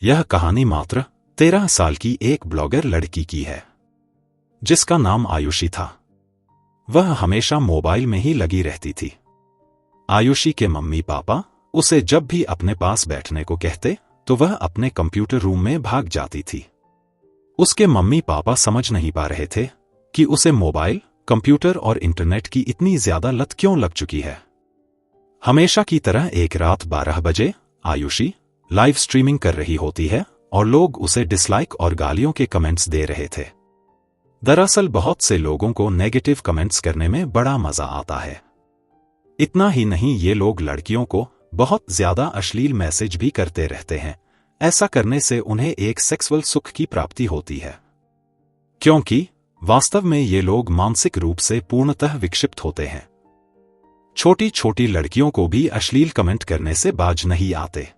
यह कहानी मात्र 13 साल की एक ब्लॉगर लड़की की है, जिसका नाम आयुषी था। वह हमेशा मोबाइल में ही लगी रहती थी। आयुषी के मम्मी पापा उसे जब भी अपने पास बैठने को कहते तो वह अपने कंप्यूटर रूम में भाग जाती थी। उसके मम्मी पापा समझ नहीं पा रहे थे कि उसे मोबाइल, कंप्यूटर और इंटरनेट की इतनी ज्यादा लत क्यों लग चुकी है। हमेशा की तरह एक रात 12 बजे आयुषी लाइव स्ट्रीमिंग कर रही होती है और लोग उसे डिसलाइक और गालियों के कमेंट्स दे रहे थे। दरअसल बहुत से लोगों को नेगेटिव कमेंट्स करने में बड़ा मजा आता है। इतना ही नहीं, ये लोग लड़कियों को बहुत ज्यादा अश्लील मैसेज भी करते रहते हैं। ऐसा करने से उन्हें एक सेक्सुअल सुख की प्राप्ति होती है, क्योंकि वास्तव में ये लोग मानसिक रूप से पूर्णतः विक्षिप्त होते हैं। छोटी छोटी लड़कियों को भी अश्लील कमेंट करने से बाज नहीं आते।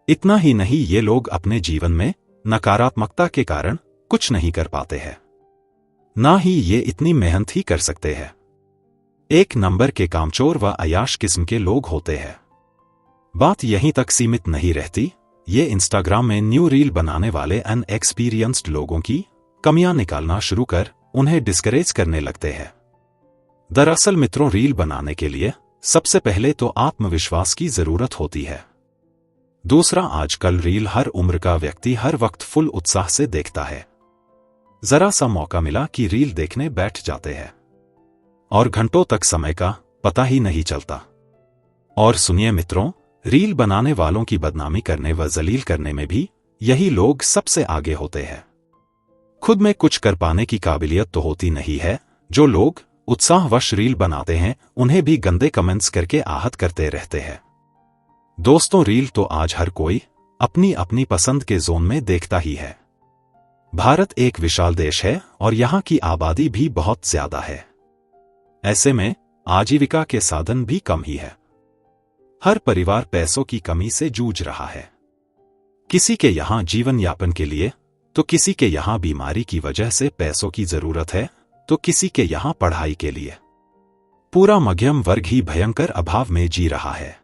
इतना ही नहीं, ये लोग अपने जीवन में नकारात्मकता के कारण कुछ नहीं कर पाते हैं, ना ही ये इतनी मेहनत ही कर सकते हैं। एक नंबर के कामचोर व अयाश किस्म के लोग होते हैं। बात यहीं तक सीमित नहीं रहती, ये इंस्टाग्राम में न्यू रील बनाने वाले अनएक्सपीरियंस्ड लोगों की कमियां निकालना शुरू कर उन्हें डिस्करेज करने लगते हैं। दरअसल मित्रों, रील बनाने के लिए सबसे पहले तो आत्मविश्वास की जरूरत होती है। दूसरा, आजकल रील हर उम्र का व्यक्ति हर वक्त फुल उत्साह से देखता है। जरा सा मौका मिला कि रील देखने बैठ जाते हैं और घंटों तक समय का पता ही नहीं चलता। और सुनिए मित्रों, रील बनाने वालों की बदनामी करने व जलील करने में भी यही लोग सबसे आगे होते हैं। खुद में कुछ कर पाने की काबिलियत तो होती नहीं है। जो लोग उत्साहवश रील बनाते हैं उन्हें भी गंदे कमेंट्स करके आहत करते रहते हैं। दोस्तों, रील तो आज हर कोई अपनी अपनी पसंद के जोन में देखता ही है। भारत एक विशाल देश है और यहाँ की आबादी भी बहुत ज्यादा है। ऐसे में आजीविका के साधन भी कम ही है। हर परिवार पैसों की कमी से जूझ रहा है। किसी के यहाँ जीवन यापन के लिए तो किसी के यहाँ बीमारी की वजह से पैसों की जरूरत है, तो किसी के यहाँ पढ़ाई के लिए। पूरा मध्यम वर्ग ही भयंकर अभाव में जी रहा है।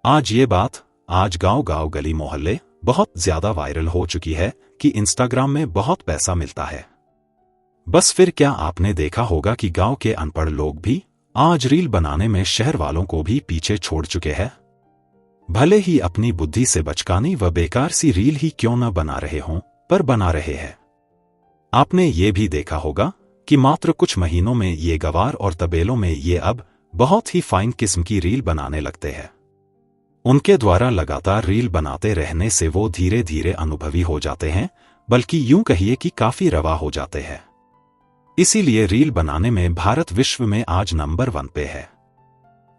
आज गांव-गांव, गली मोहल्ले बहुत ज्यादा वायरल हो चुकी है कि इंस्टाग्राम में बहुत पैसा मिलता है। बस फिर क्या आपने देखा होगा कि गांव के अनपढ़ लोग भी आज रील बनाने में शहर वालों को भी पीछे छोड़ चुके हैं। भले ही अपनी बुद्धि से बचकानी व बेकार सी रील ही क्यों न बना रहे हों, पर बना रहे हैं। आपने ये भी देखा होगा कि मात्र कुछ महीनों में ये गवार और तबेलों में ये अब बहुत ही फाइन किस्म की रील बनाने लगते हैं। उनके द्वारा लगातार रील बनाते रहने से वो धीरे धीरे अनुभवी हो जाते हैं, बल्कि यूं कहिए कि काफी रवा हो जाते हैं। इसीलिए रील बनाने में भारत विश्व में आज नंबर 1 पे है।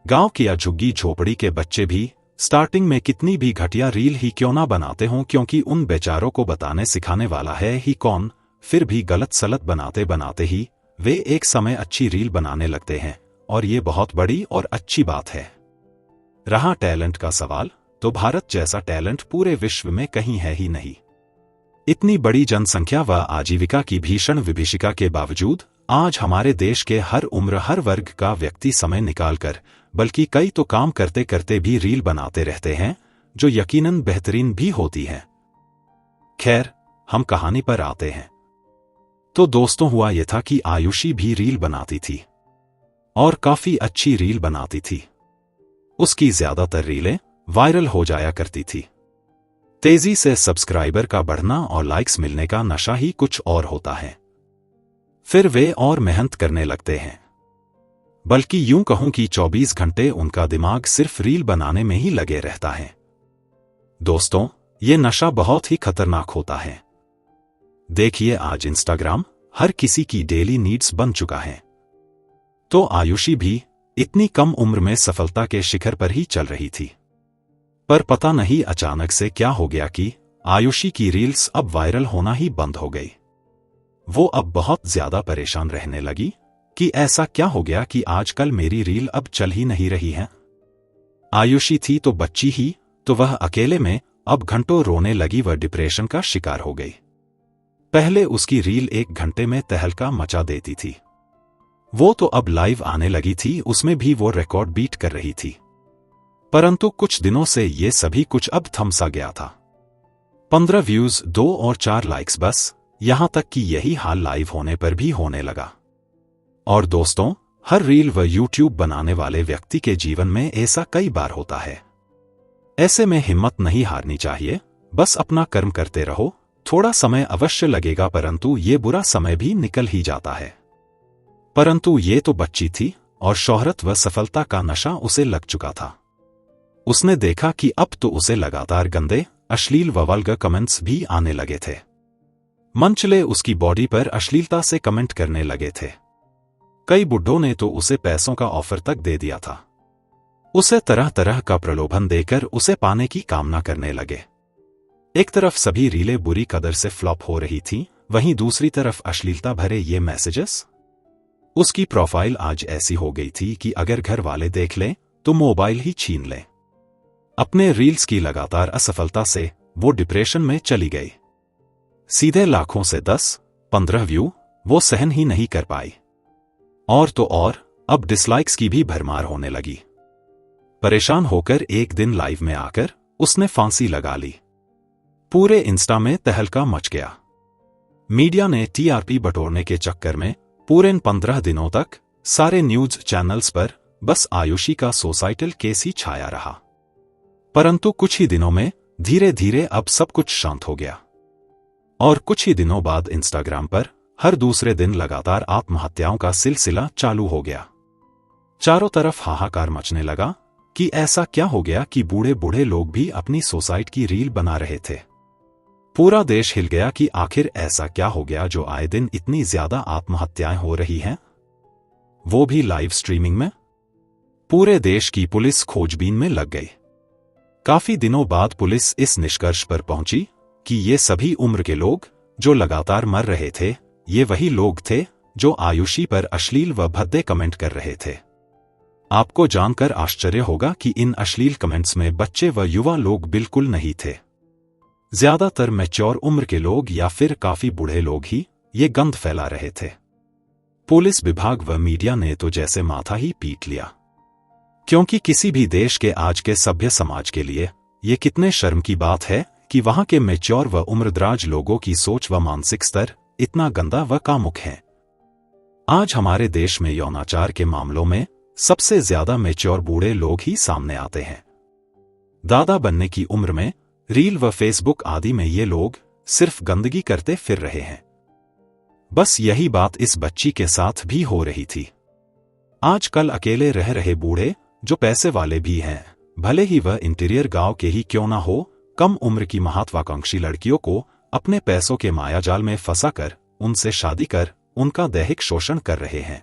गांव की या झुग्गी झोपड़ी के बच्चे भी स्टार्टिंग में कितनी भी घटिया रील ही क्यों ना बनाते हों, क्योंकि उन बेचारों को बताने सिखाने वाला है ही कौन, फिर भी गलत सलत बनाते बनाते ही वे एक समय अच्छी रील बनाने लगते हैं, और ये बहुत बड़ी और अच्छी बात है। रहा टैलेंट का सवाल, तो भारत जैसा टैलेंट पूरे विश्व में कहीं है ही नहीं। इतनी बड़ी जनसंख्या व आजीविका की भीषण विभीषिका के बावजूद आज हमारे देश के हर उम्र हर वर्ग का व्यक्ति समय निकालकर, बल्कि कई तो काम करते करते भी रील बनाते रहते हैं, जो यकीनन बेहतरीन भी होती हैं। खैर, हम कहानी पर आते हैं। तो दोस्तों, हुआ यह था कि आयुषी भी रील बनाती थी और काफी अच्छी रील बनाती थी। उसकी ज्यादातर रीलें वायरल हो जाया करती थी। तेजी से सब्सक्राइबर का बढ़ना और लाइक्स मिलने का नशा ही कुछ और होता है। फिर वे और मेहनत करने लगते हैं, बल्कि यूं कहूं कि 24 घंटे उनका दिमाग सिर्फ रील बनाने में ही लगे रहता है। दोस्तों, ये नशा बहुत ही खतरनाक होता है। देखिए, आज इंस्टाग्राम हर किसी की डेली नीड्स बन चुका है। तो आयुषी भी इतनी कम उम्र में सफलता के शिखर पर ही चल रही थी। पर पता नहीं अचानक से क्या हो गया कि आयुषी की रील्स अब वायरल होना ही बंद हो गई। वो अब बहुत ज्यादा परेशान रहने लगी कि ऐसा क्या हो गया कि आजकल मेरी रील अब चल ही नहीं रही है। आयुषी थी तो बच्ची ही, तो वह अकेले में अब घंटों रोने लगी व डिप्रेशन का शिकार हो गई। पहले उसकी रील 1 घंटे में तहलका मचा देती थी। वो तो अब लाइव आने लगी थी, उसमें भी वो रिकॉर्ड बीट कर रही थी। परंतु कुछ दिनों से ये सभी कुछ अब थम सा गया था। 15 व्यूज, 2 और 4 लाइक्स बस, यहां तक कि यही हाल लाइव होने पर भी होने लगा। और दोस्तों, हर रील व यूट्यूब बनाने वाले व्यक्ति के जीवन में ऐसा कई बार होता है। ऐसे में हिम्मत नहीं हारनी चाहिए, बस अपना कर्म करते रहो। थोड़ा समय अवश्य लगेगा, परंतु ये बुरा समय भी निकल ही जाता है। परंतु ये तो बच्ची थी और शोहरत व सफलता का नशा उसे लग चुका था। उसने देखा कि अब तो उसे लगातार गंदे, अश्लील व वल्गर कमेंट्स भी आने लगे थे। मनचले उसकी बॉडी पर अश्लीलता से कमेंट करने लगे थे। कई बुड्ढों ने तो उसे पैसों का ऑफर तक दे दिया था। उसे तरह तरह का प्रलोभन देकर उसे पाने की कामना करने लगे। एक तरफ सभी रीलें बुरी कदर से फ्लॉप हो रही थीं, वहीं दूसरी तरफ अश्लीलता भरे ये मैसेजेस। उसकी प्रोफाइल आज ऐसी हो गई थी कि अगर घर वाले देख लें तो मोबाइल ही छीन लें। अपने रील्स की लगातार असफलता से वो डिप्रेशन में चली गई। सीधे लाखों से 10-15 व्यू वो सहन ही नहीं कर पाई। और तो और अब डिसलाइक्स की भी भरमार होने लगी। परेशान होकर एक दिन लाइव में आकर उसने फांसी लगा ली। पूरे इंस्टा में तहलका मच गया। मीडिया ने टीआरपी बटोरने के चक्कर में पूरे 15 दिनों तक सारे न्यूज चैनल्स पर बस आयुषी का सोसाइटल केस ही छाया रहा। परंतु कुछ ही दिनों में धीरे धीरे अब सब कुछ शांत हो गया। और कुछ ही दिनों बाद इंस्टाग्राम पर हर दूसरे दिन लगातार आत्महत्याओं का सिलसिला चालू हो गया। चारों तरफ हाहाकार मचने लगा कि ऐसा क्या हो गया कि बूढ़े बूढ़े लोग भी अपनी सोसाइट की रील बना रहे थे। पूरा देश हिल गया कि आखिर ऐसा क्या हो गया जो आए दिन इतनी ज्यादा आत्महत्याएं हो रही हैं, वो भी लाइव स्ट्रीमिंग में। पूरे देश की पुलिस खोजबीन में लग गई। काफी दिनों बाद पुलिस इस निष्कर्ष पर पहुंची कि ये सभी उम्र के लोग जो लगातार मर रहे थे, ये वही लोग थे जो आयुषी पर अश्लील व भद्दे कमेंट कर रहे थे। आपको जानकर आश्चर्य होगा कि इन अश्लील कमेंट्स में बच्चे व युवा लोग बिल्कुल नहीं थे। ज्यादातर मैच्योर उम्र के लोग या फिर काफी बूढ़े लोग ही ये गंद फैला रहे थे। पुलिस विभाग व मीडिया ने तो जैसे माथा ही पीट लिया, क्योंकि किसी भी देश के आज के सभ्य समाज के लिए ये कितने शर्म की बात है कि वहां के मैच्योर व उम्रदराज लोगों की सोच व मानसिक स्तर इतना गंदा व कामुक है। आज हमारे देश में यौनाचार के मामलों में सबसे ज्यादा मैच्योर बूढ़े लोग ही सामने आते हैं। दादा बनने की उम्र में रील व फेसबुक आदि में ये लोग सिर्फ गंदगी करते फिर रहे हैं। बस यही बात इस बच्ची के साथ भी हो रही थी। आजकल अकेले रह रहे बूढ़े जो पैसे वाले भी हैं, भले ही वह इंटीरियर गांव के ही क्यों ना हो, कम उम्र की महत्वाकांक्षी लड़कियों को अपने पैसों के मायाजाल में फंसाकर उनसे शादी कर उनका दैहिक शोषण कर रहे हैं।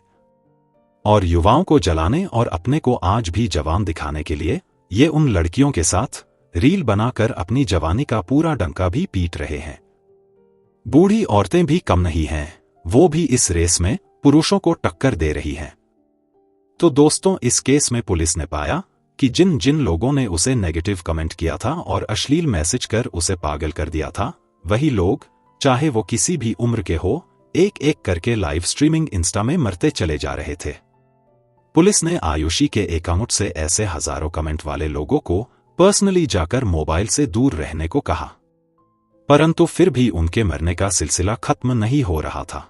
और युवाओं को जलाने और अपने को आज भी जवान दिखाने के लिए ये उन लड़कियों के साथ रील बनाकर अपनी जवानी का पूरा डंका भी पीट रहे हैं। बूढ़ी औरतें भी कम नहीं हैं, वो भी इस रेस में पुरुषों को टक्कर दे रही हैं। तो दोस्तों, इस केस में पुलिस ने पाया कि जिन जिन लोगों ने उसे नेगेटिव कमेंट किया था और अश्लील मैसेज कर उसे पागल कर दिया था, वही लोग, चाहे वो किसी भी उम्र के हो, एक एक करके लाइव स्ट्रीमिंग इंस्टा में मरते चले जा रहे थे। पुलिस ने आयुषी के अकाउंट से ऐसे हजारों कमेंट वाले लोगों को पर्सनली जाकर मोबाइल से दूर रहने को कहा, परंतु फिर भी उनके मरने का सिलसिला खत्म नहीं हो रहा था।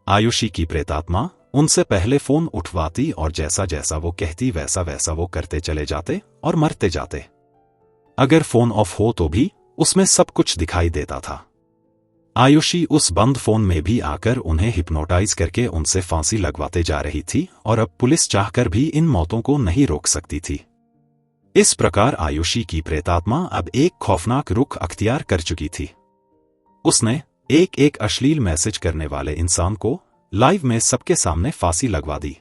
आयुषी की प्रेतात्मा उनसे पहले फोन उठवाती और जैसा जैसा वो कहती वैसा वैसा वो करते चले जाते और मरते जाते। अगर फोन ऑफ हो तो भी उसमें सब कुछ दिखाई देता था। आयुषी उस बंद फोन में भी आकर उन्हें हिप्नोटाइज करके उनसे फांसी लगवाते जा रही थी और अब पुलिस चाहकर भी इन मौतों को नहीं रोक सकती थी। इस प्रकार आयुषी की प्रेतात्मा अब एक खौफनाक रुख अख्तियार कर चुकी थी। उसने एक एक अश्लील मैसेज करने वाले इंसान को लाइव में सबके सामने फांसी लगवा दी।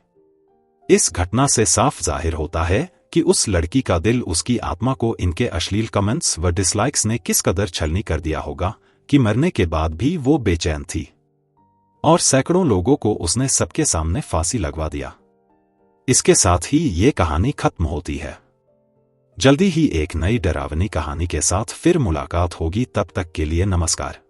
इस घटना से साफ जाहिर होता है कि उस लड़की का दिल उसकी आत्मा को इनके अश्लील कमेंट्स व डिसलाइक्स ने किस कदर छलनी कर दिया होगा कि मरने के बाद भी वो बेचैन थी और सैकड़ों लोगों को उसने सबके सामने फांसी लगवा दिया। इसके साथ ही ये कहानी खत्म होती है। जल्दी ही एक नई डरावनी कहानी के साथ फिर मुलाकात होगी, तब तक के लिए नमस्कार।